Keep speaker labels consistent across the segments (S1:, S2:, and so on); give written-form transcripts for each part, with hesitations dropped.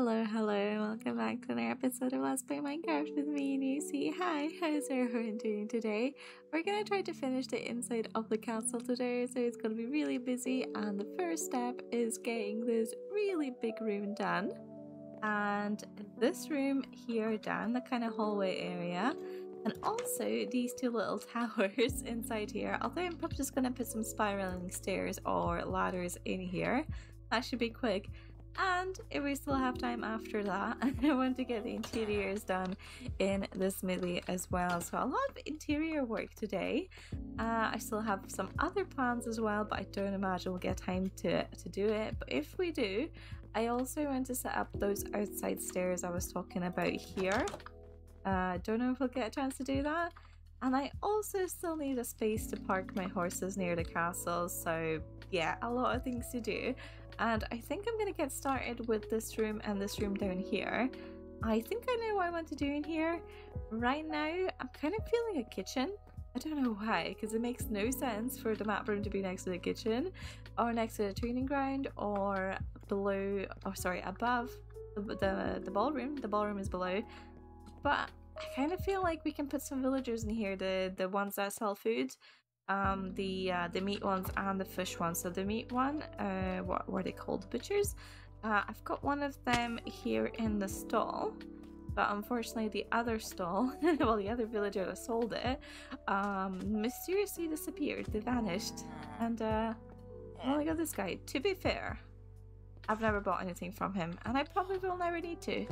S1: Hello, welcome back to another episode of Let's Play Minecraft with me, Lucy. Hi, how's everyone doing today? We're gonna try to finish the inside of the castle today, so it's gonna be really busy, and the first step is getting this really big room done. And this room here down, the kind of hallway area, and also these two little towers inside here, although I'm probably just gonna put some spiraling stairs or ladders in here. That should be quick. And if we still have time after that, I want to get the interiors done in the smithy as well. So a lot of interior work today. I still have some other plans as well, but I don't imagine we'll get time to do it. But if we do, I also want to set up those outside stairs I was talking about here. Don't know if we'll get a chance to do that. And I also still need a space to park my horses near the castle. So yeah, a lot of things to do. And I think I'm gonna get started with this room and this room down here. I think I know what I want to do in here. Right now, I'm kind of feeling a kitchen. I don't know why, because it makes no sense for the map room to be next to the kitchen, or next to the training ground, or below, or sorry, above the ballroom. The ballroom is below. But I kind of feel like we can put some villagers in here, the ones that sell food. The meat ones and the fish ones. So the meat one, what were they called? Butchers. I've got one of them here in the stall, but unfortunately the other stall, well, the other villager that sold it, mysteriously disappeared. They vanished. And well, I got this guy. To be fair, I've never bought anything from him, and I probably will never need to.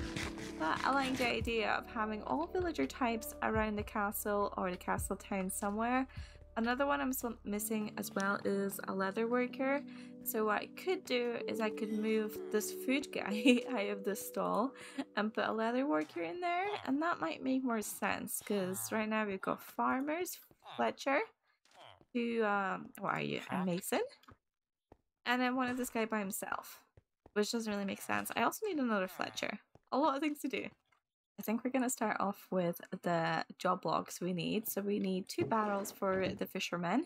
S1: But I like the idea of having all villager types around the castle or the castle town somewhere. Another one I'm still missing as well is a leather worker. So what I could do is I could move this food guy out of the stall and put a leather worker in there, and that might make more sense because right now we've got farmers, Fletcher, who what are you, a mason, and then one of this guy by himself, which doesn't really make sense. I also need another Fletcher. A lot of things to do. I think we're going to start off with the job logs we need. So we need 2 barrels for the fishermen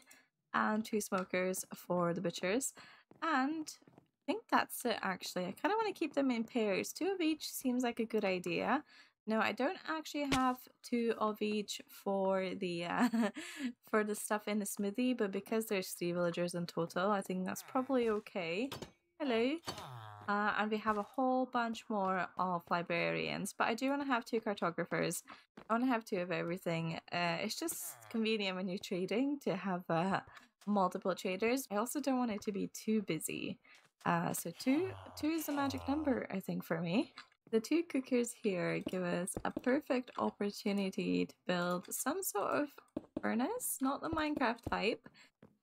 S1: and 2 smokers for the butchers. And I think that's it actually. I kind of want to keep them in pairs. 2 of each seems like a good idea. No, I don't actually have 2 of each for the for the stuff in the smithy, but because there's 3 villagers in total, I think that's probably okay. Hello. And we have a whole bunch more of librarians, but I do want to have 2 cartographers. I want to have 2 of everything. It's just convenient when you're trading to have multiple traders. I also don't want it to be too busy. So two is the magic number, I think, for me. The 2 cookers here give us a perfect opportunity to build some sort of furnace, not the Minecraft type,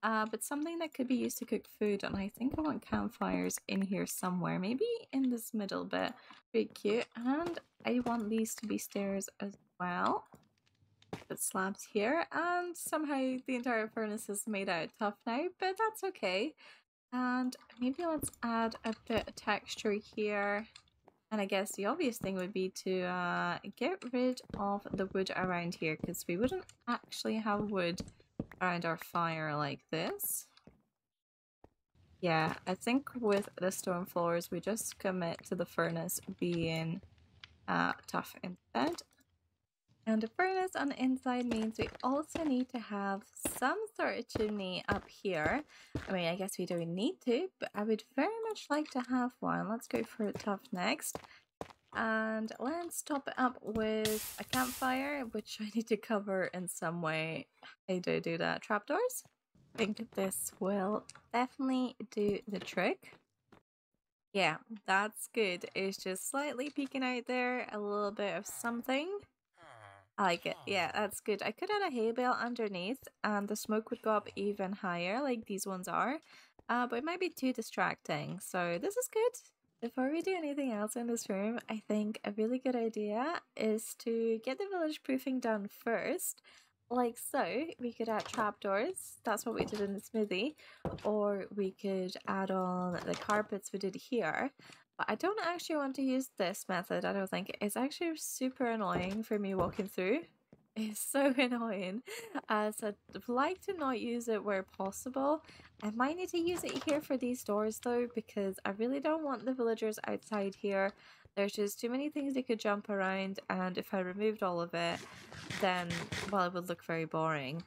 S1: but something that could be used to cook food. And I think I want campfires in here somewhere, maybe in this middle bit. Pretty cute. And I want these to be stairs as well. Put slabs here, and somehow the entire furnace is made out of tuff now, but that's okay. And maybe let's add a bit of texture here. And I guess the obvious thing would be to get rid of the wood around here, because we wouldn't actually have wood around our fire like this. Yeah, I think with the stone floors we just commit to the furnace being tough instead. And the furnace on the inside means we also need to have some sort of chimney up here. I mean, I guess we don't need to, but I would very much like to have one. Let's go for tough next. And let's top it up with a campfire, which I need to cover in some way. I do that. Trapdoors? I think this will definitely do the trick. Yeah, that's good. It's just slightly peeking out there, a little bit of something. I like it. Yeah, that's good. I could add a hay bale underneath and the smoke would go up even higher like these ones are. But it might be too distracting. So this is good. Before we do anything else in this room, I think a really good idea is to get the village proofing done first. Like so, we could add trapdoors. That's what we did in the smithy. Or we could add on the carpets we did here. But I don't actually want to use this method, I don't think. It's actually super annoying for me walking through. It's so annoying. So I'd like to not use it where possible. I might need to use it here for these doors though, because I really don't want the villagers outside here There's just too many things they could jump around, and if I removed all of it, then, well, it would look very boring.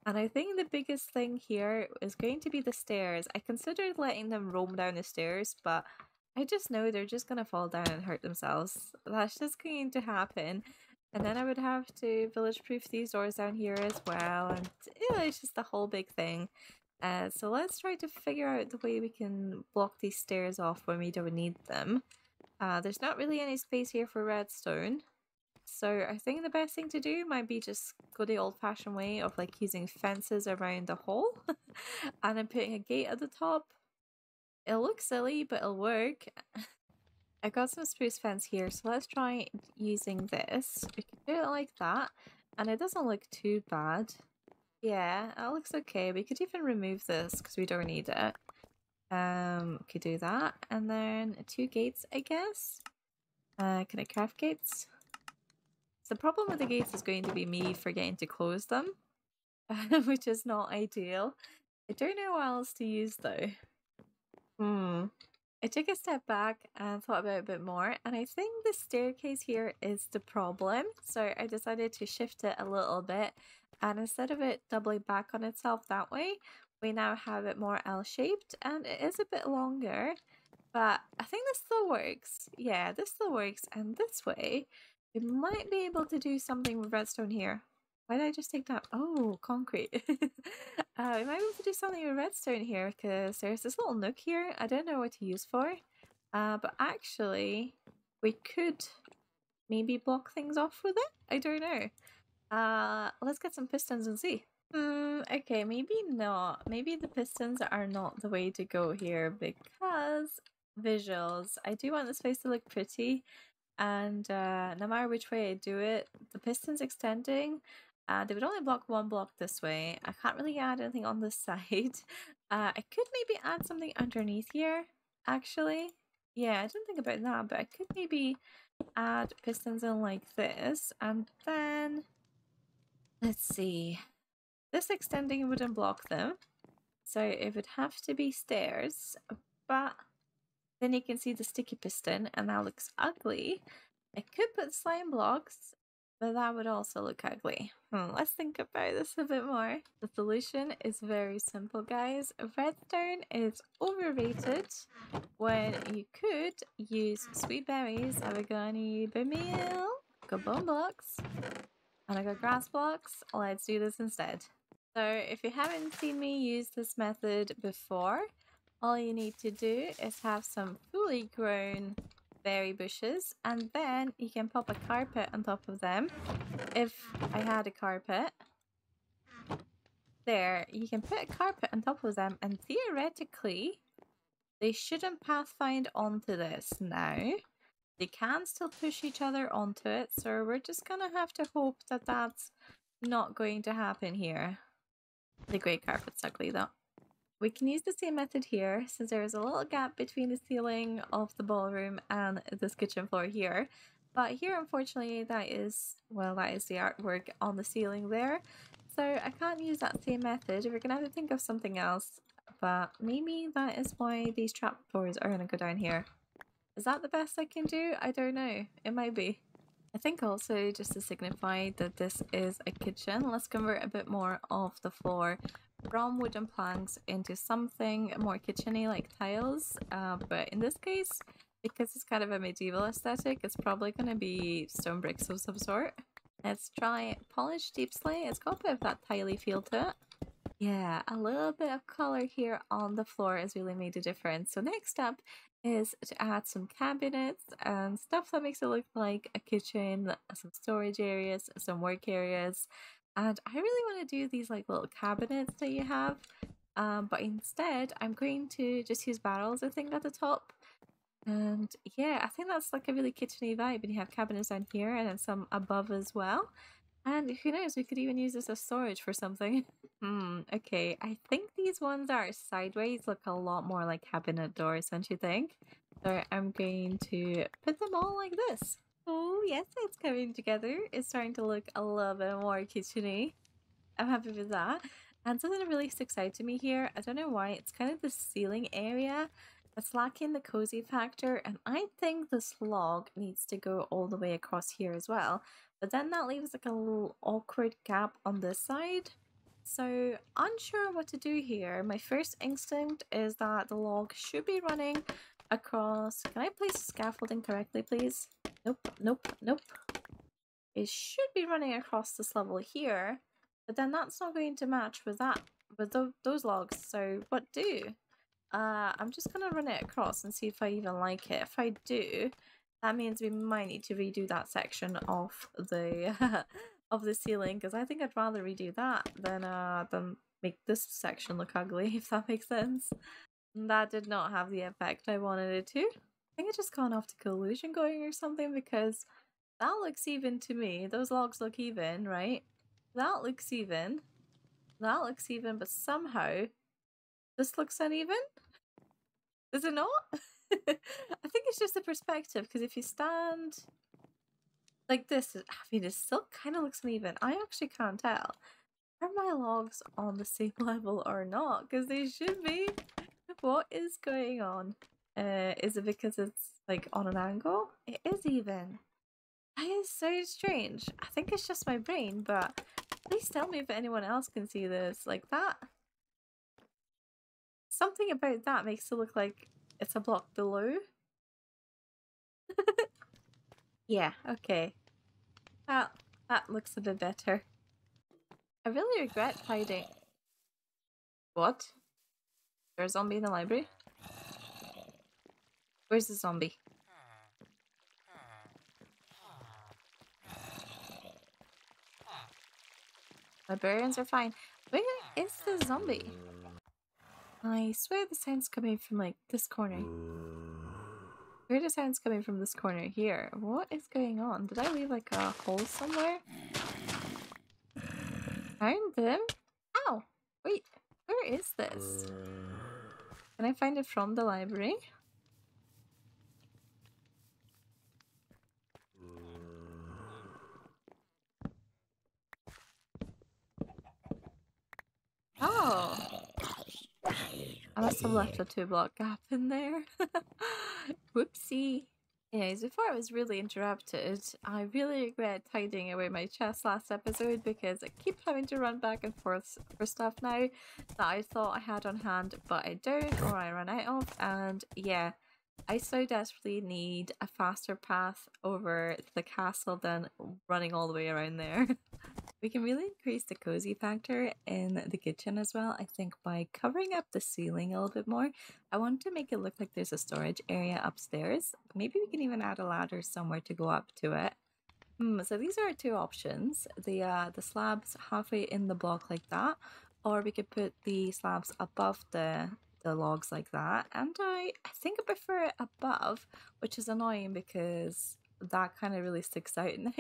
S1: And I think the biggest thing here is going to be the stairs. I considered letting them roam down the stairs, but I just know they're just going to fall down and hurt themselves. That's just going to happen. And then I would have to village-proof these doors down here as well. And it's just the whole big thing. So let's try to figure out the way we can block these stairs off when we don't need them. There's not really any space here for redstone. So I think the best thing to do might be just go the old-fashioned way of like using fences around the hole and then putting a gate at the top. It'll look silly, but it'll work. I got some spruce fence here, so let's try using this. We can do it like that, and it doesn't look too bad. Yeah, it looks okay. We could even remove this because we don't need it. We could do that, and then 2 gates, I guess. Can I craft gates? The problem with the gates is going to be me forgetting to close them, which is not ideal. I don't know what else to use though. I took a step back and thought about it a bit more, and I think the staircase here is the problem. So I decided to shift it a little bit, and instead of it doubling back on itself that way, we now have it more L-shaped, and it is a bit longer, but I think this still works. Yeah, this still works, and this way we might be able to do something with redstone here. Why did I just take that? Oh, concrete. We might be able to do something with redstone here because there's this little nook here. I don't know what to use for. But actually, we could maybe block things off with it. I don't know. Let's get some pistons and see. Okay, maybe not. Maybe the pistons are not the way to go here because visuals. I do want this place to look pretty. And no matter which way I do it, the pistons extending, they would only block 1 block this way. I can't really add anything on this side. I could maybe add something underneath here, actually. Yeah, I didn't think about that, but I could maybe add pistons in like this, and then let's see. This extending wouldn't block them, so it would have to be stairs, but then you can see the sticky piston, and that looks ugly. I could put slime blocks, but that would also look ugly. Let's think about this a bit more. The solution is very simple, guys. Redstone is overrated when you could use sweet berries. Have we got any meal? Got bone blocks. And I got grass blocks. Let's do this instead. So if you haven't seen me use this method before, all you need to do is have some fully grown berry bushes, and then you can pop a carpet on top of them. If I had a carpet, there, you can put a carpet on top of them, and theoretically, they shouldn't pathfind onto this now. They can still push each other onto it, so we're just gonna have to hope that that's not going to happen here. The grey carpet's ugly though. We can use the same method here since there is a little gap between the ceiling of the ballroom and this kitchen floor here. But here, unfortunately, that is the artwork on the ceiling there. So I can't use that same method. We're going to have to think of something else. But maybe that is why these trapdoors are going to go down here. Is that the best I can do? I don't know. It might be. I think also just to signify that this is a kitchen, let's convert a bit more of the floor from wooden planks into something more kitchen-y like tiles, but in this case, because it's kind of a medieval aesthetic, it's probably going to be stone bricks of some sort. Let's try polished deep slate. It's got a bit of that tiley feel to it. Yeah, a little bit of color here on the floor has really made a difference. So next up is to add some cabinets and stuff that makes it look like a kitchen, some storage areas, some work areas. And I really want to do these like little cabinets that you have, but instead I'm going to just use barrels, I think, at the top. And yeah, I think that's like a really kitchen-y vibe, and you have cabinets down here and then some above as well. And who knows, we could even use this as storage for something. Okay, I think these ones are sideways, look a lot more like cabinet doors, don't you think? So I'm going to put them all like this. Oh yes, it's coming together. It's starting to look a little bit more kitchen-y. I'm happy with that. And something that really sticks out to me here, I don't know why, it's kind of the ceiling area. It's lacking the cozy factor, and I think this log needs to go all the way across here as well. But then that leaves like a little awkward gap on this side. So unsure what to do here. My first instinct is that the log should be running across. Can I place scaffolding correctly, please? Nope, nope, nope. It should be running across this level here, but then that's not going to match with those logs. So what do? I'm just gonna run it across and see if I even like it. If I do, that means we might need to redo that section of the of the ceiling, because I think I'd rather redo that than make this section look ugly, if that makes sense. That did not have the effect I wanted it to. I think I just got an optical illusion going or something, because that looks even to me. Those logs look even, right? That looks even. That looks even, but somehow this looks uneven. Is it not? I think it's just the perspective, because if you stand like this, I mean, it still kind of looks uneven. I actually can't tell. Are my logs on the same level or not? Because they should be. What is going on? Is it because it's like on an angle? It is even. That is so strange. I think it's just my brain, but please tell me if anyone else can see this. Like that. Something about that makes it look like it's a block below. Yeah, okay. That looks a bit better. I really regret hiding. What? There's a zombie in the library? Where's the zombie? Librarians are fine. Where is the zombie? I swear the sound's coming from like this corner. Where the sound's coming from this corner here? What is going on? Did I leave like a hole somewhere? Found them? Ow! Wait, where is this? Can I find it from the library? Oh! I must have left a 2-block gap in there. Whoopsie. Anyways, before I was really interrupted, I really regret hiding away my chest last episode, because I keep having to run back and forth for stuff now that I thought I had on hand, but I don't, or I run out of, and yeah, I so desperately need a faster path over the castle than running all the way around there. We can really increase the cozy factor in the kitchen as well, I think, by covering up the ceiling a little bit more. I want to make it look like there's a storage area upstairs. Maybe we can even add a ladder somewhere to go up to it. So these are our two options. The slabs halfway in the block like that, or we could put the slabs above the logs like that. And I think I prefer it above, which is annoying because that kind of really sticks out now,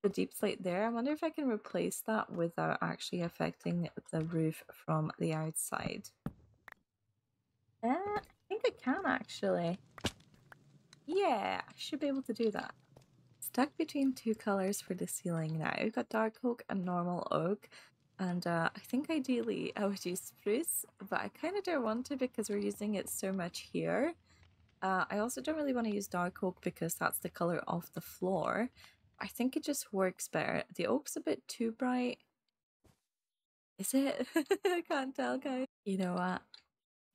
S1: the deep slate there. I wonder if I can replace that without actually affecting the roof from the outside. I think I can actually. Yeah, I should be able to do that. Stuck between two colors for the ceiling now. We've got dark oak and normal oak. And I think ideally I would use spruce, but I kind of don't want to because we're using it so much here. I also don't really want to use dark oak because that's the color of the floor. I think it just works better. The oak's a bit too bright. Is it? I can't tell, guys. You know what?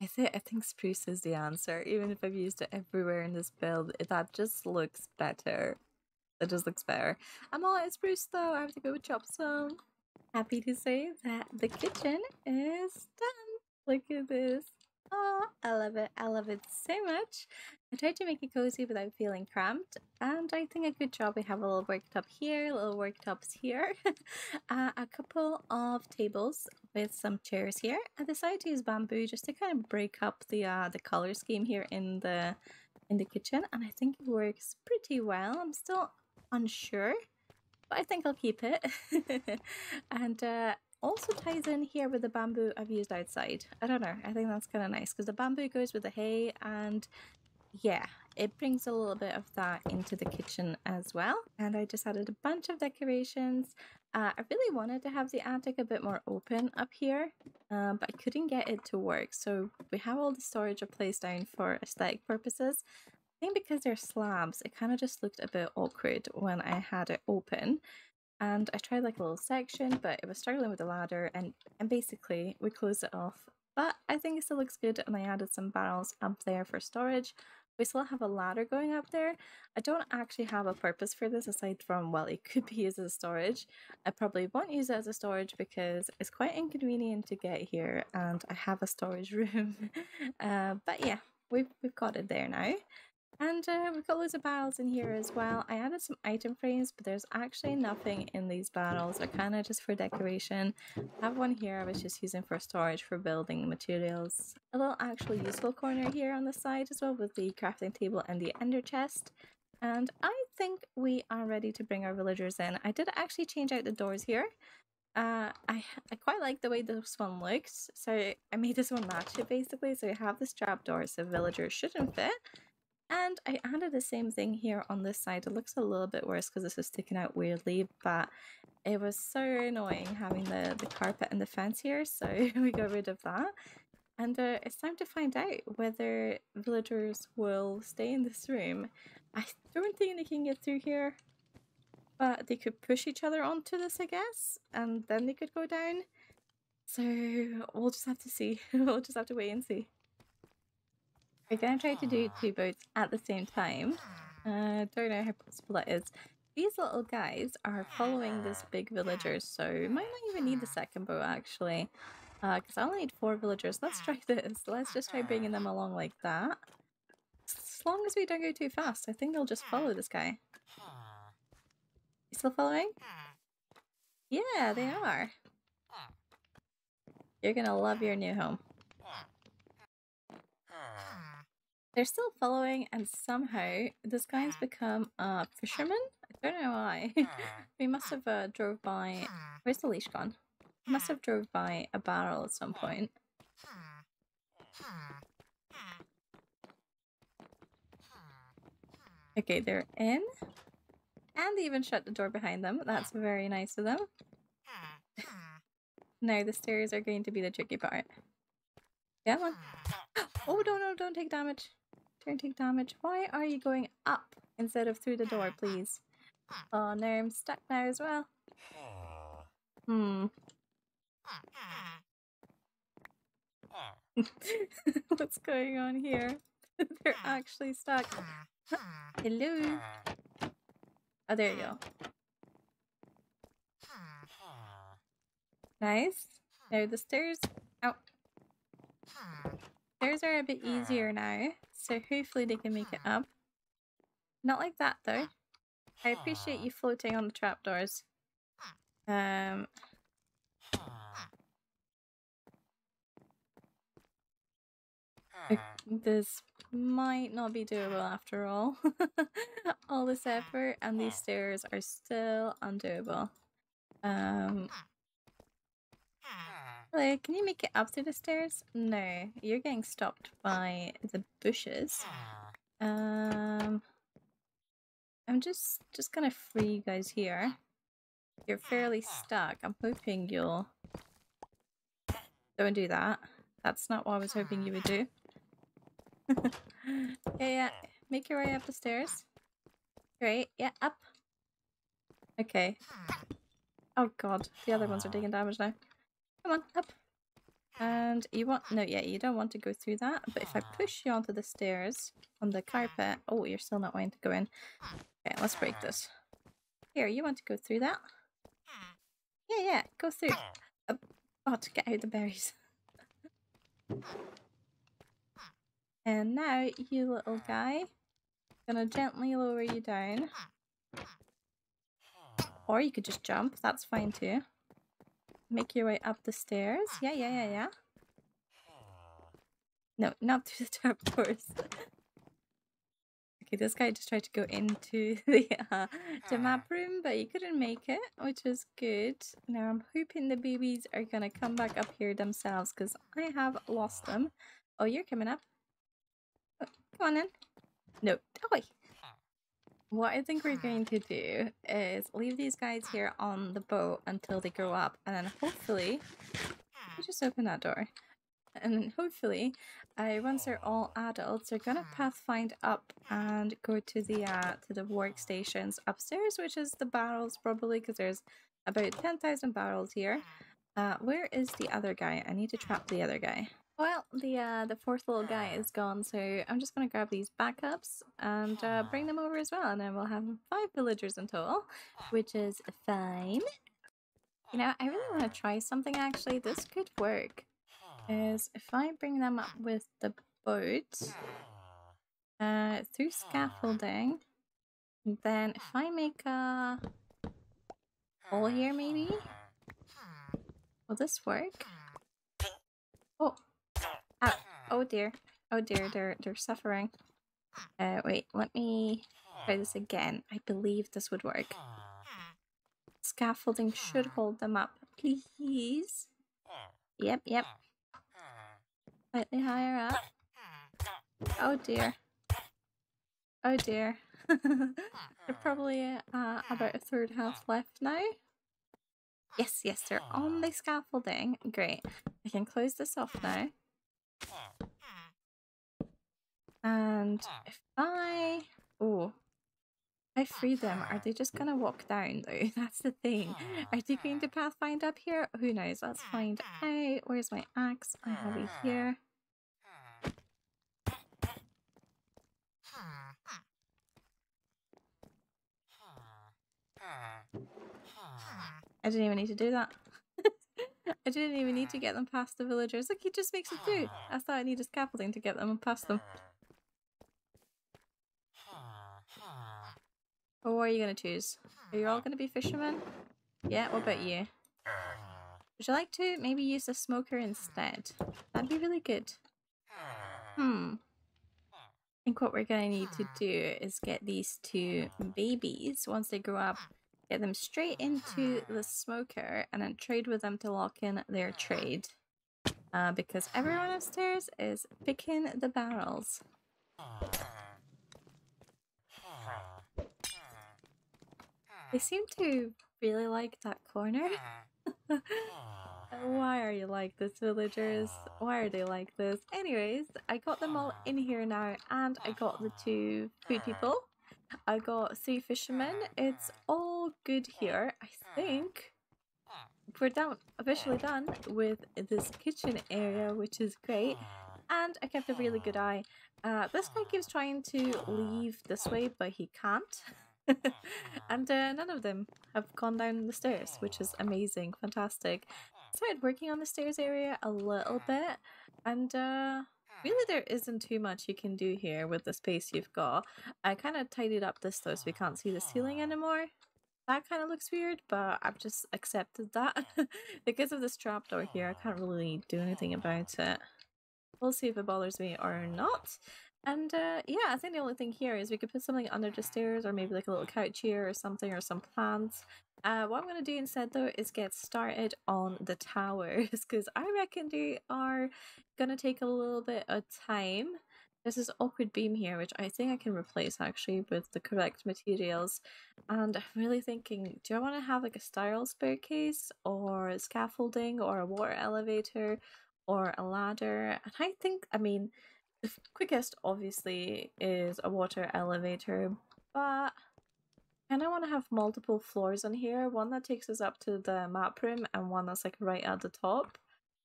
S1: I think spruce is the answer. Even if I've used it everywhere in this build, that just looks better. It just looks better. I'm all out of spruce though. I have to go chop some. Happy to say that the kitchen is done. Look at this. Oh, I love it. I love it so much. I tried to make it cozy without feeling cramped, and I think a good job. We have a little worktop here, little worktops here, a couple of tables with some chairs here. I decided to use bamboo just to kind of break up the color scheme here in the kitchen, and I think it works pretty well. I'm still unsure, but I think I'll keep it. And also ties in here with the bamboo I've used outside. I don't know, I think that's kind of nice because the bamboo goes with the hay, and yeah, it brings a little bit of that into the kitchen as well. And I just added a bunch of decorations. I really wanted to have the attic a bit more open up here, but I couldn't get it to work. So we have all the storage placed down for aesthetic purposes. I think because they're slabs, it kind of just looked a bit awkward when I had it open. And I tried like a little section, but it was struggling with the ladder, and basically we closed it off. But I think it still looks good, and I added some barrels up there for storage. We still have a ladder going up there. I don't actually have a purpose for this aside from, well, it could be used as storage. I probably won't use it as a storage because it's quite inconvenient to get here, and I have a storage room. But yeah, we've got it there now. And we've got loads of barrels in here as well. I added some item frames, but there's actually nothing in these barrels. They're kind of just for decoration. I have one here I was just using for storage for building materials. A little actually useful corner here on the side as well with the crafting table and the ender chest. And I think we are ready to bring our villagers in. I did actually change out the doors here. I quite like the way this one looks, so I made this one match it basically. So you have this trapdoor so villagers shouldn't fit. And I added the same thing here on this side. It looks a little bit worse because this is sticking out weirdly, but it was so annoying having the carpet and the fence here, so we got rid of that. And it's time to find out whether villagers will stay in this room. I don't think they can get through here, but they could push each other onto this, I guess, and then they could go down. So we'll just have to see. We'll just have to wait and see. We're gonna try to do 2 boats at the same time. Don't know how possible that is. These little guys are following this big villager, so we might not even need the second boat actually. Because I only need 4 villagers. Let's try this. Let's just try bringing them along like that. As long as we don't go too fast, I think they'll just follow this guy. You still following? Yeah, they are. You're gonna love your new home. They're still following, and somehow this guy's become a fisherman. I don't know why. We must have drove by... Where's the leash gone? We must have drove by a barrel at some point. Okay, they're in. And they even shut the door behind them. That's very nice of them. Now the stairs are going to be the tricky part. Come on. Oh, no, don't take damage. Don't take damage. Why are you going up instead of through the door, please? Oh no, I'm stuck now as well. What's going on here? They're actually stuck. Hello? Oh, there you go. Nice. Now the stairs... Ow. Stairs are a bit easier now, so hopefully they can make it up. Not like that though. I appreciate you floating on the trapdoors. This might not be doable after all. All this effort and these stairs are still undoable. Hello, can you make it up through the stairs? No, you're getting stopped by the bushes. I'm just gonna free you guys here. You're fairly stuck. I'm hoping you'll... Don't do that. That's not what I was hoping you would do. Yeah, make your way up the stairs. Great, yeah, up. Okay. Oh god, the other ones are taking damage now. Come on, up. And you want... No, yeah, you don't want to go through that. But if I push you onto the stairs on the carpet... Oh, you're still not wanting to go in. Okay, let's break this. Here, you want to go through that? Yeah, go through. Oh, to get out the berries. And now, you little guy, gonna gently lower you down. Or you could just jump, that's fine too. Make your way up the stairs. Yeah. No, not through the trapdoors. Okay, this guy just tried to go into the map room, but he couldn't make it, which is good. Now I'm hoping the babies are gonna come back up here themselves, because I have lost them. Oh, you're coming up. Oh, come on in. No, die. what I think we're going to do is leave these guys here on the boat until they grow up, and then hopefully, let me just open that door. And then hopefully, once they're all adults, they're gonna pathfind up and go to the workstations upstairs, which is the barrels probably, because there's about 10,000 barrels here. Where is the other guy? I need to trap the other guy. Well, the fourth little guy is gone, so I'm just gonna grab these backups and bring them over as well, and then we'll have 5 villagers in total, which is fine. You know, I really want to try something actually. This could work. Is if I bring them up with the boat through scaffolding, then if I make a hole here, maybe will this work? Oh, oh dear, they're suffering. Wait, let me try this again. I believe this would work. Scaffolding should hold them up, please. Yep. Slightly higher up. Oh dear. They're probably about a third half left now. Yes, they're on the scaffolding. Great. I can close this off now. And if I free them, are they just gonna walk down though? That's the thing. Are they going to pathfind up here? Who knows? Let's find out. Where's my axe? I have it here. I didn't even need to do that. I didn't even need to get them past the villagers. Look, he just makes it through. I thought I needed scaffolding to get them past them. Or what are you going to choose? Are you all going to be fishermen? Yeah, what about you? Would you like to maybe use a smoker instead? That'd be really good. I think what we're going to need to do is get these 2 babies, once they grow up, get them straight into the smoker and then trade with them to lock in their trade. Because everyone upstairs is picking the barrels. They seem to really like that corner. Why are you like this, villagers? Why are they like this? Anyways, I got them all in here now, and I got the 2 food people. I got 3 fishermen. It's all good here. I think we're officially done with this kitchen area, which is great. And I kept a really good eye. This guy keeps trying to leave this way, but he can't. And none of them have gone down the stairs, which is amazing, fantastic. Started working on the stairs area a little bit, and really there isn't too much you can do here with the space you've got. I kind of tidied up this though, so we can't see the ceiling anymore. That kind of looks weird, but I've just accepted that. Because of this trapdoor here, I can't really do anything about it. We'll see if it bothers me or not. And yeah, I think the only thing here is we could put something under the stairs, or maybe like a little couch here or something, or some plants. What I'm going to do instead though is get started on the towers, because I reckon they are going to take a little bit of time. There's this awkward beam here, which I think I can replace actually with the correct materials. And I'm really thinking, do I want to have like a spiral staircase, or scaffolding, or a water elevator, or a ladder? And I think, I mean, the quickest obviously is a water elevator, but I kind of want to have multiple floors on here, one that takes us up to the map room and one that's like right at the top.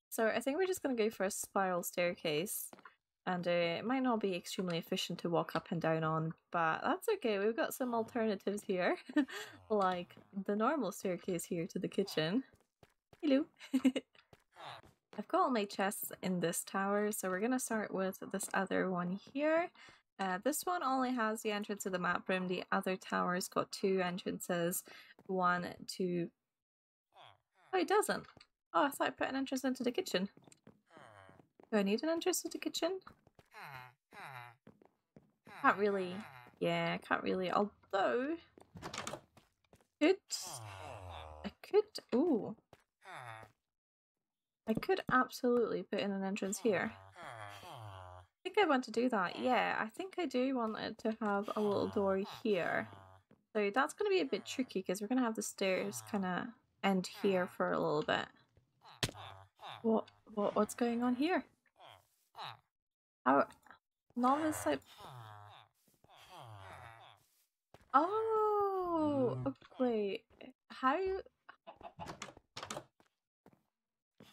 S1: So I think we're just going to go for a spiral staircase, and it might not be extremely efficient to walk up and down on, but that's okay. We've got some alternatives here, like the normal staircase here to the kitchen. Hello. I've got all my chests in this tower, so we're going to start with this other one here. This one only has the entrance to the map room. The other tower's got 2 entrances. 1, 2... Oh, it doesn't. Oh, I thought I put an entrance into the kitchen. Do I need an entrance to the kitchen? Can't really. Yeah, can't really. Although... Ooh. I could absolutely put in an entrance here. I think I want to do that. Yeah, I think I do want it to have a little door here. So that's going to be a bit tricky because we're going to have the stairs kind of end here for a little bit. What's going on here? How novice like oh wait, how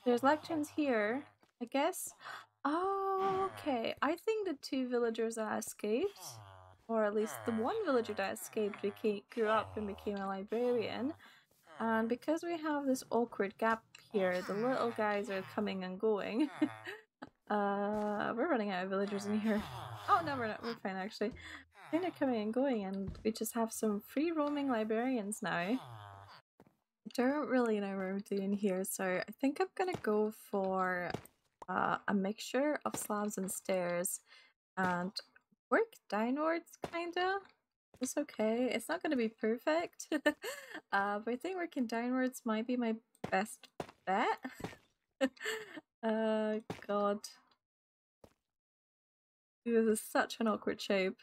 S1: there's lecterns here, I guess. Oh, okay. I think the two villagers that escaped, or at least the one villager that escaped, grew up and became a librarian. And because we have this awkward gap here, the little guys are coming and going. We're running out of villagers in here. Oh no, we're not. We're fine actually. Kind of coming and going, and we just have some free roaming librarians now. I don't really know what I'm doing here, so I think I'm gonna go for a mixture of slabs and stairs and work downwards, kinda. It's okay. It's not gonna be perfect, but I think working downwards might be my best bet. God. This is such an awkward shape.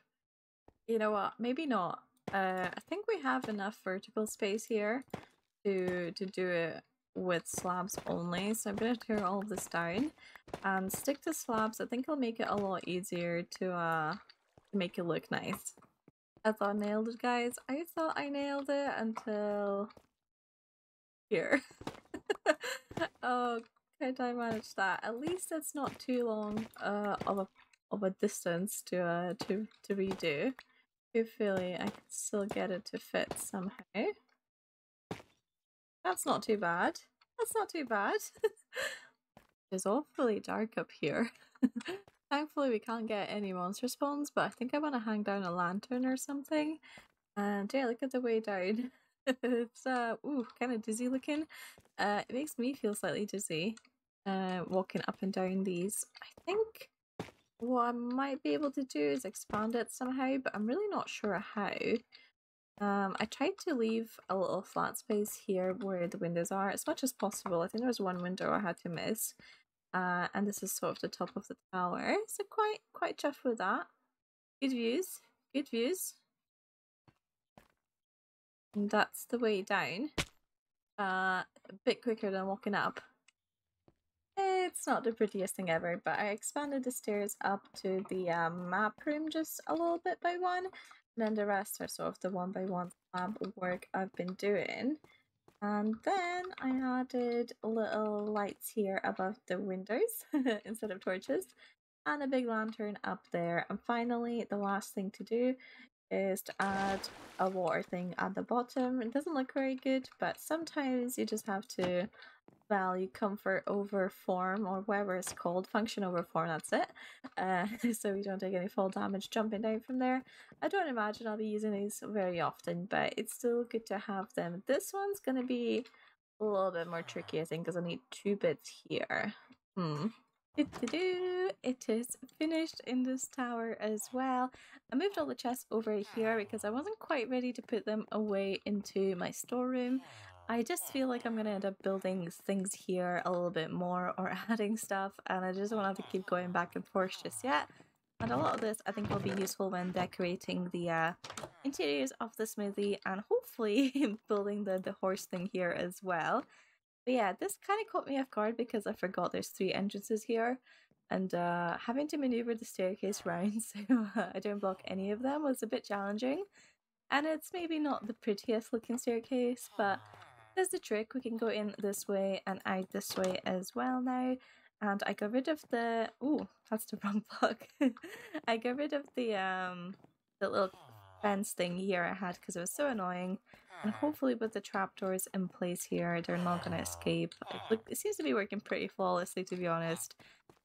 S1: You know what? Maybe not. I think we have enough vertical space here to do it with slabs only. So I'm gonna tear all of this down and stick to slabs. I think it'll make it a lot easier to make it look nice. I thought I nailed it, guys. I thought I nailed it until here. Oh, can't I manage that? At least it's not too long of a distance to redo. Hopefully I can still get it to fit somehow. That's not too bad. That's not too bad. It's awfully dark up here. Thankfully we can't get any monster spawns, but I think I want to hang down a lantern or something. And yeah, look at the way down. It's ooh, kind of dizzy looking. It makes me feel slightly dizzy walking up and down these. I think what I might be able to do is expand it somehow, but I'm really not sure how. I tried to leave a little flat space here where the windows are as much as possible. I think there was one window I had to miss. And this is sort of the top of the tower, so quite chuffed with that. Good views, good views. And that's the way down. A bit quicker than walking up. It's not the prettiest thing ever, but I expanded the stairs up to the map room just a little bit by one, and then the rest are sort of the one by one slab work I've been doing. And then I added little lights here above the windows instead of torches, and a big lantern up there. And finally, the last thing to do is to add a water thing at the bottom. It doesn't look very good, but sometimes you just have to value comfort over form, or whatever it's called, function over form, that's it. So we don't take any fall damage jumping down from there. I don't imagine I'll be using these very often, but it's still good to have them. This one's gonna be a little bit more tricky, I think, because I need 2 bits here. It is finished in this tower as well. I moved all the chests over here because I wasn't quite ready to put them away into my storeroom. I just feel like I'm going to end up building things here a little bit more, or adding stuff, and I just don't want to have to keep going back and forth just yet. And a lot of this I think will be useful when decorating the interiors of the smithy, and hopefully building the horse thing here as well. But yeah, this kind of caught me off guard because I forgot there's 3 entrances here, and having to maneuver the staircase round so I don't block any of them was a bit challenging. And it's maybe not the prettiest looking staircase, but there's the trick. We can go in this way and out this way as well now. And I got rid of the... Ooh, that's the wrong block. I got rid of the little fence thing here I had because it was so annoying. And hopefully with the trapdoors in place here, they're not going to escape. Look, it seems to be working pretty flawlessly, to be honest.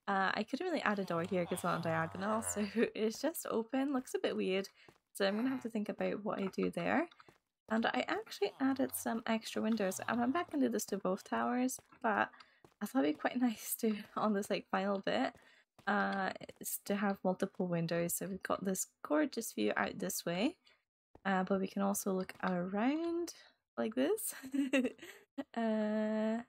S1: I couldn't really add a door here because it's not diagonal, so it's just open. Looks a bit weird. So I'm going to have to think about what I do there. And I actually added some extra windows. I went back and did this to both towers, but I thought it'd be quite nice to, on this like final bit, is to have multiple windows. So we've got this gorgeous view out this way, but we can also look around like this. It's a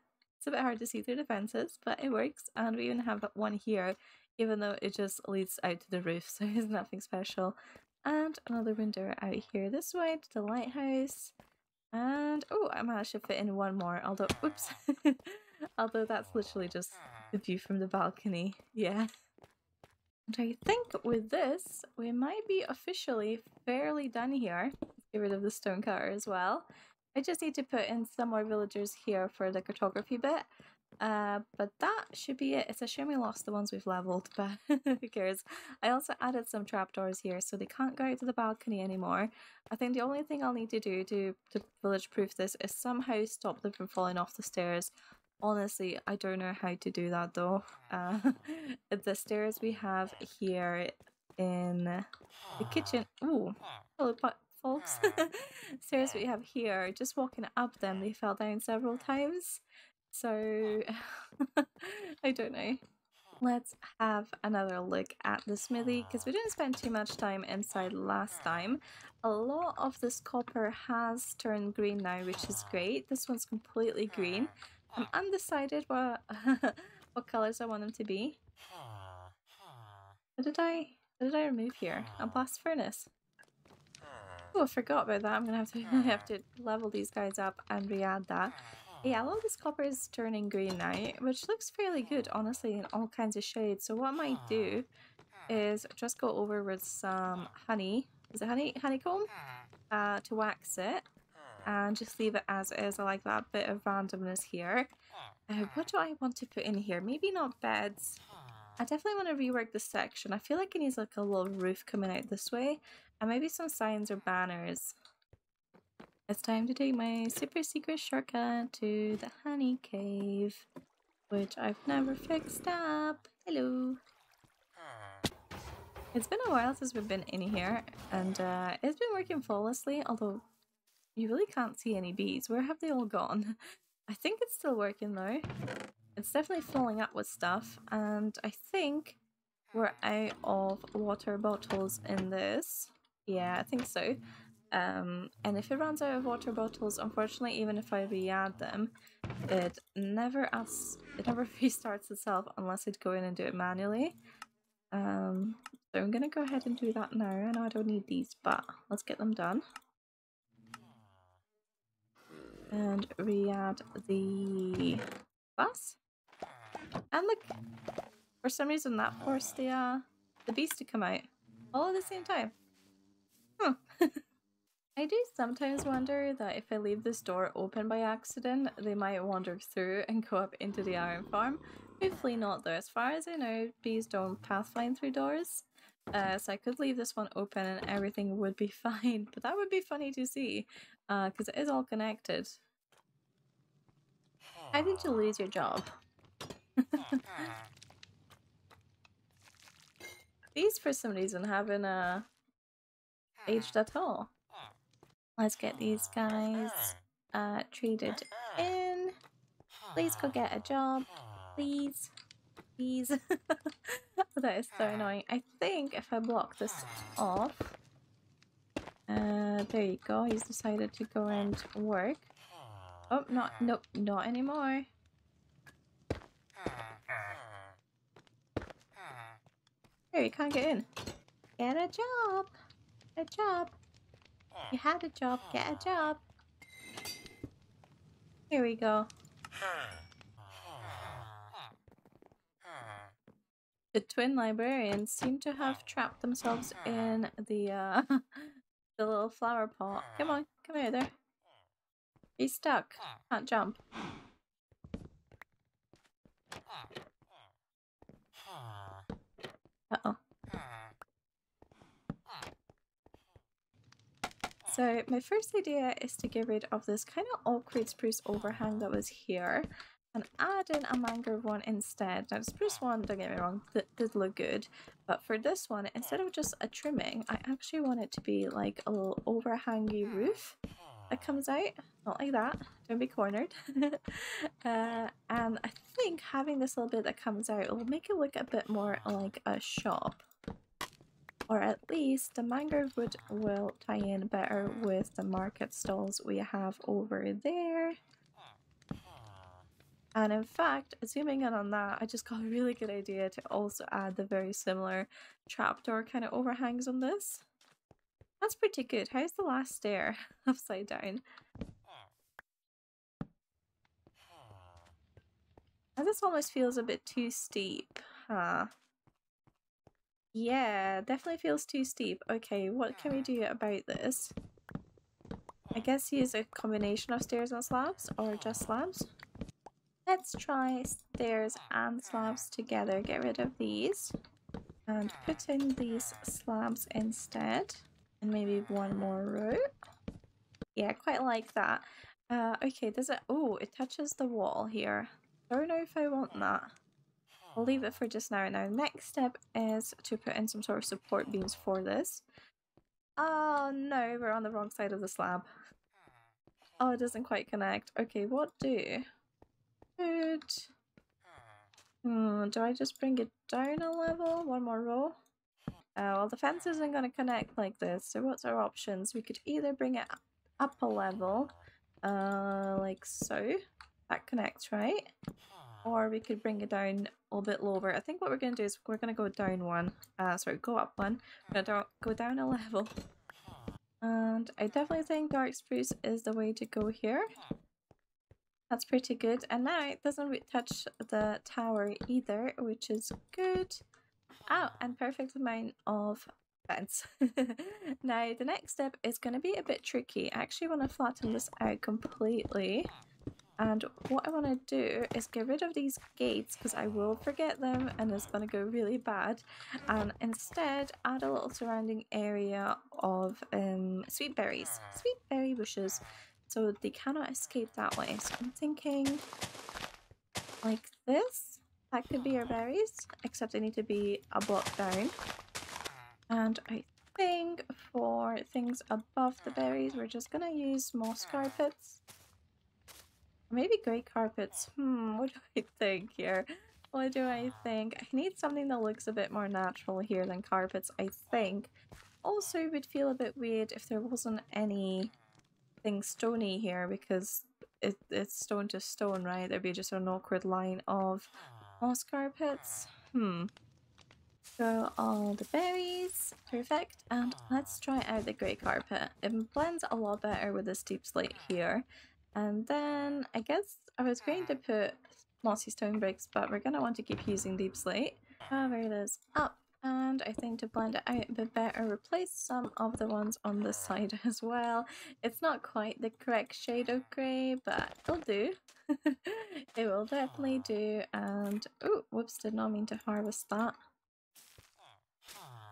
S1: bit hard to see through the fences, but it works. And we even have one here even though it just leads out to the roof, so it's nothing special. And another window out here this way to the lighthouse. And oh, I managed to fit in one more, although oops. Although that's literally just the view from the balcony. Yeah. And I think with this, we might be officially fairly done here. Let's get rid of the stone cutter as well. I just need to put in some more villagers here for the cartography bit. But that should be it. It's a shame we lost the ones we've leveled, but who cares. I also added some trapdoors here so they can't go out to the balcony anymore. I think the only thing I'll need to do to village proof this is somehow stop them from falling off the stairs. Honestly, I don't know how to do that though. The stairs we have here in the kitchen. Ooh, hello folks. Stairs we have here, just walking up them, they fell down several times. So, I don't know. Let's have another look at the smithy, because we didn't spend too much time inside last time. A lot of this copper has turned green now, which is great. This one's completely green. I'm undecided what colors I want them to be. What did I remove here? A blast furnace. Oh, I forgot about that. I'm gonna have to level these guys up and re-add that. Yeah, a lot of this copper is turning green now, which looks fairly good, honestly, in all kinds of shades. So what I might do is just go over with some honey. Is it honeycomb? To wax it. And just leave it as is. I like that bit of randomness here. What do I want to put in here? Maybe not beds. I definitely want to rework this section. I feel like it needs like a little roof coming out this way. And maybe some signs or banners. It's time to take my super secret shortcut to the honey cave, which I've never fixed up. Hello. It's been a while since we've been in here, and it's been working flawlessly, although you really can't see any bees. Where have they all gone? I think it's still working though. It's definitely filling up with stuff, and I think we're out of water bottles in this. Yeah, I think so. And if it runs out of water bottles, unfortunately, even if I re-add them, it never restarts itself unless I go in and do it manually. So I'm gonna go ahead and do that now. I know I don't need these, but let's get them done. And re-add the glass. And look, for some reason that forced the bees to come out all at the same time. Huh. I do sometimes wonder that if I leave this door open by accident, they might wander through and go up into the iron farm. Hopefully not though. As far as I know, bees don't pathfind through doors. So I could leave this one open and everything would be fine. But that would be funny to see, because it is all connected. How did you lose your job? These for some reason haven't aged at all. Let's get these guys treated in. Please go get a job. Please. Please. That is so annoying. I think if I block this off. There you go. He's decided to go and work. Oh, nope, not anymore. Here, you can't get in. Get a job. Get a job. You had a job, get a job. Here we go. The twin librarians seem to have trapped themselves in the the little flower pot. Come on, come out there. He's stuck. Can't jump. Uh-oh. So my first idea is to get rid of this kind of awkward spruce overhang that was here and add in a mangrove one instead. Now the spruce one, don't get me wrong, did look good, but for this one, instead of just a trimming, I actually want it to be like a little overhangy roof that comes out. Not like that, don't be cornered. And I think having this little bit that comes out will make it look a bit more like a shop. Or at least the mangrove wood will tie in better with the market stalls we have over there. And in fact, zooming in on that, I just got a really good idea to also add the very similar trapdoor kind of overhangs on this. That's pretty good. How's the last stair upside down? And this almost feels a bit too steep, huh? Yeah, definitely feels too steep. Okay, what can we do about this? I guess use a combination of stairs and slabs, or just slabs. Let's try stairs and slabs together. Get rid of these and put in these slabs instead. And maybe one more row. Yeah, I quite like that. Okay, does it... Oh, it touches the wall here. Don't know if I want that. I'll leave it for just now. Now, next step is to put in some sort of support beams for this. Oh no, we're on the wrong side of the slab. Oh, it doesn't quite connect. Okay, what do? Good. Do I just bring it down a level? One more row? Well, the fence isn't going to connect like this, so what's our options? We could either bring it up a level, like so. That connects, right? Or we could bring it down a little bit lower. I think what we're going to do is we're going to go down one. Sorry, go up one. We're going to go down a level. And I definitely think dark spruce is the way to go here. That's pretty good. And now it doesn't touch the tower either, which is good. Oh, and perfect amount of fence. Now the next step is going to be a bit tricky. I actually want to flatten this out completely. And what I want to do is get rid of these gates because I will forget them and it's going to go really bad. And instead add a little surrounding area of sweet berries, sweet berry bushes. So they cannot escape that way. So I'm thinking like this. That could be our berries, except they need to be a block down. And I think for things above the berries, we're just going to use moss carpets. Maybe grey carpets. What do I think here? What do I think? I need something that looks a bit more natural here than carpets, I think. Also, it would feel a bit weird if there wasn't anything stony here because it's stone to stone, right? There'd be just an awkward line of moss carpets. Throw all the berries. Perfect. And let's try out the grey carpet. It blends a lot better with this deep slate here. And then I guess I was going to put mossy stone bricks, but we're going to want to keep using deep slate. Cover this up. And I think to blend it out a bit better, replace some of the ones on this side as well. It's not quite the correct shade of grey, but it'll do. It will definitely do. And oh, whoops, did not mean to harvest that.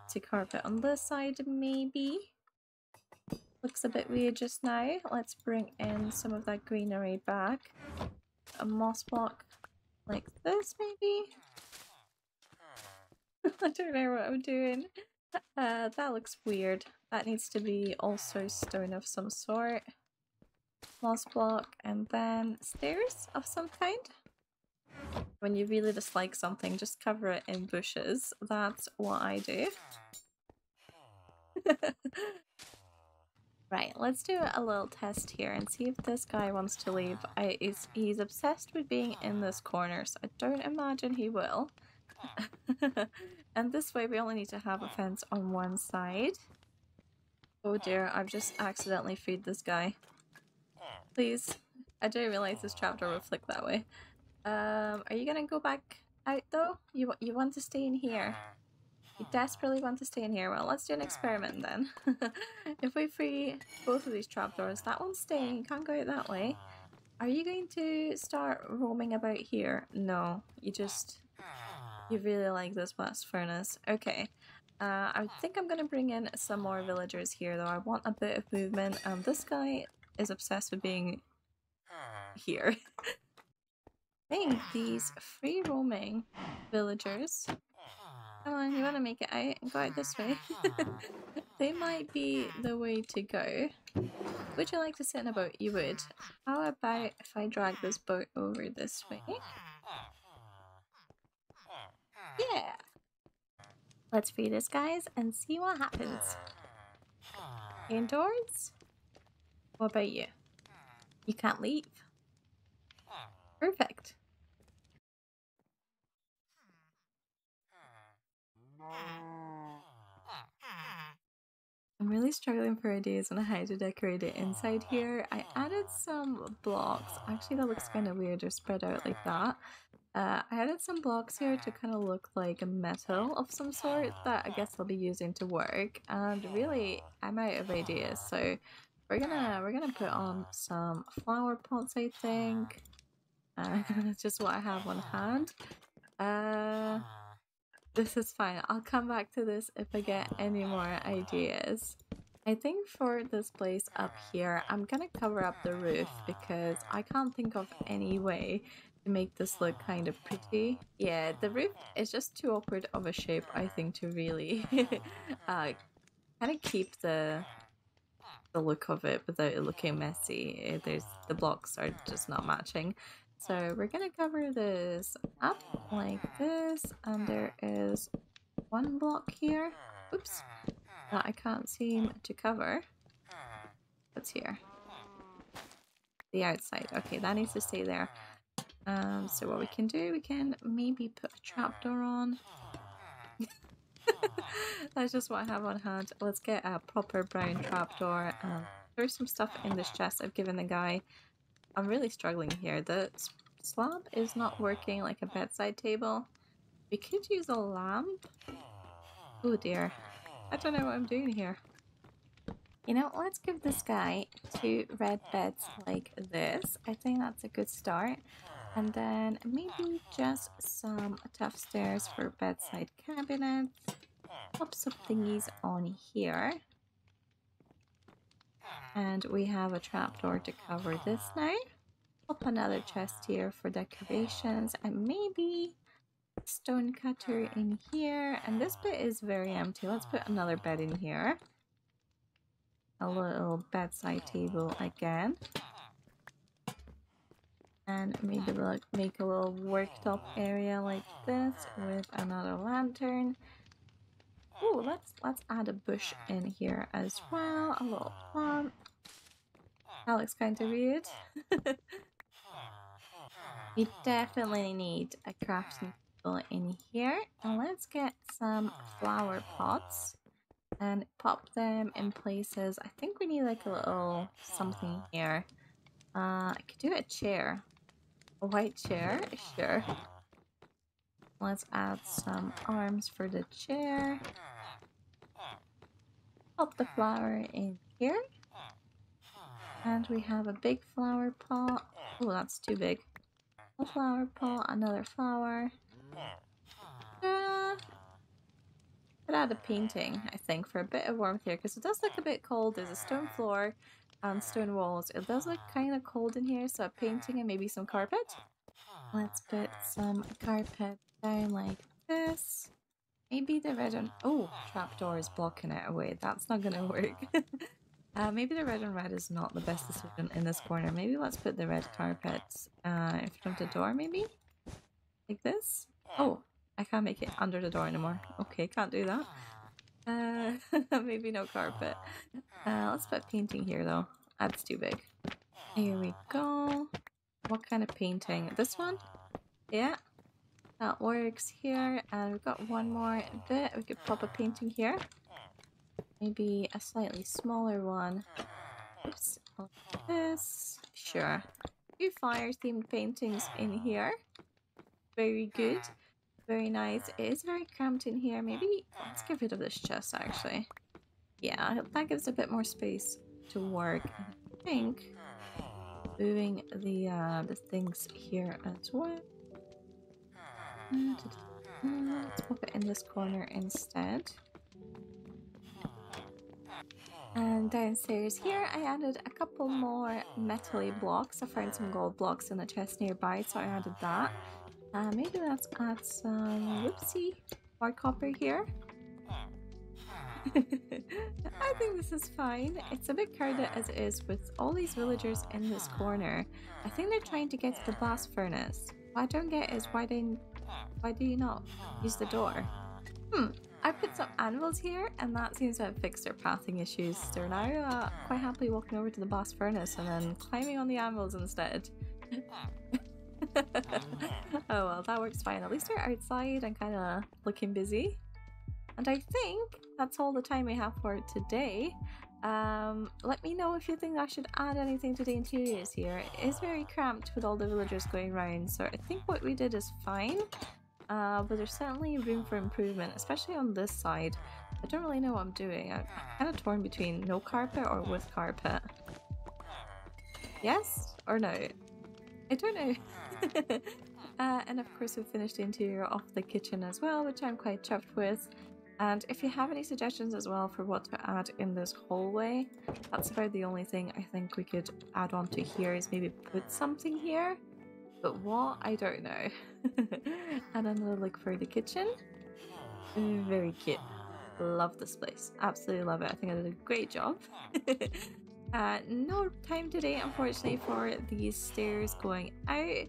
S1: To carpet on this side, maybe. Looks a bit weird just now. Let's bring in some of that greenery back. A moss block like this, maybe? I don't know what I'm doing. That looks weird. That needs to be also stone of some sort. Moss block and then stairs of some kind. When you really dislike something, just cover it in bushes. That's what I do. Right, let's do a little test here and see if this guy wants to leave. He's obsessed with being in this corner, so I don't imagine he will. And this way we only need to have a fence on one side. Oh dear, I've just accidentally freed this guy. Please. I didn't realize this trapdoor would flick that way. Are you gonna go back out though? You want to stay in here? You desperately want to stay in here? Well, let's do an experiment then. If we free both of these trapdoors, that one's staying, you can't go out that way. Are you going to start roaming about here? No, you really like this blast furnace. Okay. I think I'm gonna bring in some more villagers here though. I want a bit of movement. This guy is obsessed with being here. I think these free roaming villagers, come on, you want to make it out and go out this way? They might be the way to go. Would you like to sit in a boat? You would. How about if I drag this boat over this way? Yeah! Let's free this, guys, and see what happens. Indoors? What about you? You can't leave. Perfect. I'm really struggling for ideas on how to decorate it inside here. I added some blocks. Actually, that looks kind of weird. They're spread out like that. I added some blocks here to kind of look like a metal of some sort that I guess I'll be using to work. And really, I'm out of ideas. So we're gonna put on some flower pots, I think. That's just what I have on hand. This is fine. I'll come back to this if I get any more ideas. I think for this place up here, I'm gonna cover up the roof because I can't think of any way to make this look kind of pretty. Yeah, the roof is just too awkward of a shape, I think, to really kind of keep the look of it without it looking messy. The blocks are just not matching. So we're gonna cover this up like this, and there is one block here, oops, that I can't seem to cover. What's here? The outside. Okay, that needs to stay there. So what we can do, we can maybe put a trapdoor on. That's just what I have on hand. Let's get a proper brown trapdoor. There's some stuff in this chest I've given the guy. I'm really struggling here. The slab is not working like a bedside table. We could use a lamp. Oh dear. I don't know what I'm doing here. You know, let's give this guy 2 red beds like this. I think that's a good start. And then maybe just some tough stairs for bedside cabinets. Pop some thingies on here. And we have a trapdoor to cover this now. Pop another chest here for decorations, and maybe a stone cutter in here. And this bit is very empty. Let's put another bed in here. A little bedside table again. And maybe make a little worktop area like this with another lantern. Oh, let's add a bush in here as well. A little plant. That looks kind of weird. We definitely need a crafting table in here. And let's get some flower pots and pop them in places. I think we need like a little something here. I could do a chair. A white chair, sure. Let's add some arms for the chair. Pop the flower in here. And we have a big flower pot. Oh, that's too big. A flower pot, another flower. Could add a painting, I think, for a bit of warmth here, because it does look a bit cold. There's a stone floor and stone walls. It does look kind of cold in here, so a painting and maybe some carpet. Let's put some carpet down like this. Maybe the red and... Oh, trapdoor is blocking it away. That's not going to work. Maybe the red and red is not the best decision in this corner. Maybe let's put the red carpet in front of the door, maybe? Like this? Oh, I can't make it under the door anymore. Okay, can't do that. Maybe no carpet. Let's put painting here though. That's too big. Here we go. What kind of painting? This one? Yeah. That works here. And we've got one more bit. We could pop a painting here. Maybe a slightly smaller one. Oops. Like this. Sure. 2 fire themed paintings in here. Very good. Very nice. It is very cramped in here. Maybe let's get rid of this chest actually. Yeah, that gives a bit more space to work. I think moving the things here as well. Let's pop it in this corner instead. And downstairs here I added a couple more metal-y blocks. I found some gold blocks in the chest nearby, so I added that. Maybe let's add some, whoopsie, more copper here. I think this is fine. It's a bit crowded as it is with all these villagers in this corner. I think they're trying to get to the blast furnace. What I don't get is why do you not use the door? I put some anvils here and that seems to have fixed their pathing issues. They're now quite happily walking over to the blast furnace and then climbing on the anvils instead. Oh well, that works fine. At least they're outside and kind of looking busy. And I think that's all the time we have for today. Let me know if you think I should add anything to the interiors here. It is very cramped with all the villagers going around, so I think what we did is fine. But there's certainly room for improvement, especially on this side. I don't really know what I'm doing. I'm kind of torn between no carpet or with carpet. Yes or no? I don't know. And of course we've finished the interior of the kitchen as well, which I'm quite chuffed with. And if you have any suggestions as well for what to add in this hallway, that's about the only thing I think we could add on to here, is maybe put something here. But what? I don't know. And another look for the kitchen. Very cute. Love this place. Absolutely love it. I think I did a great job. No time today, unfortunately, for these stairs going out.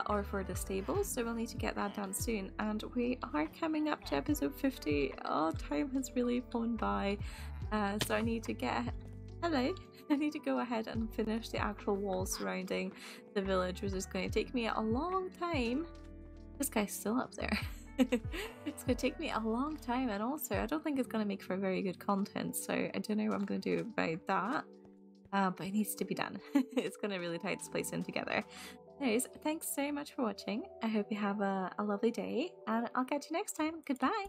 S1: Or for the stables, so we'll need to get that done soon. And we are coming up to episode 50. Oh, time has really flown by. So I need to I need to go ahead and finish the actual wall surrounding the village, which is going to take me a long time. This guy's still up there. It's going to take me a long time, and also I don't think it's going to make for very good content, so I don't know what I'm going to do about that. But it needs to be done. It's going to really tie this place in together. Anyways, thanks so much for watching. I hope you have a lovely day, and I'll catch you next time. Goodbye!